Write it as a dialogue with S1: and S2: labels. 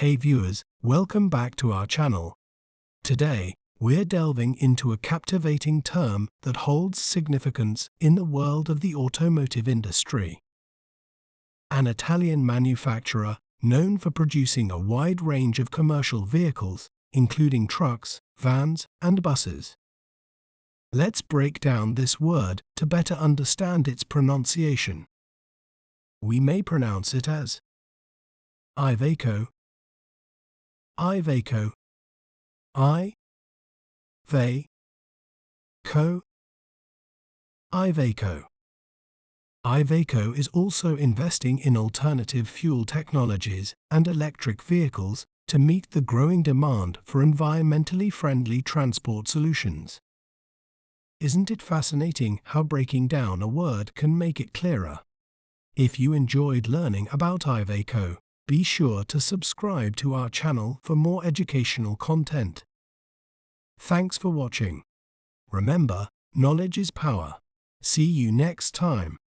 S1: Hey viewers, welcome back to our channel. Today, we're delving into a captivating term that holds significance in the world of the automotive industry. An Italian manufacturer known for producing a wide range of commercial vehicles, including trucks, vans, and buses. Let's break down this word to better understand its pronunciation. We may pronounce it as Iveco, Iveco, I-ve-co, Iveco. Iveco is also investing in alternative fuel technologies and electric vehicles to meet the growing demand for environmentally friendly transport solutions. Isn't it fascinating how breaking down a word can make it clearer? If you enjoyed learning about Iveco, be sure to subscribe to our channel for more educational content. Thanks for watching. Remember, knowledge is power. See you next time.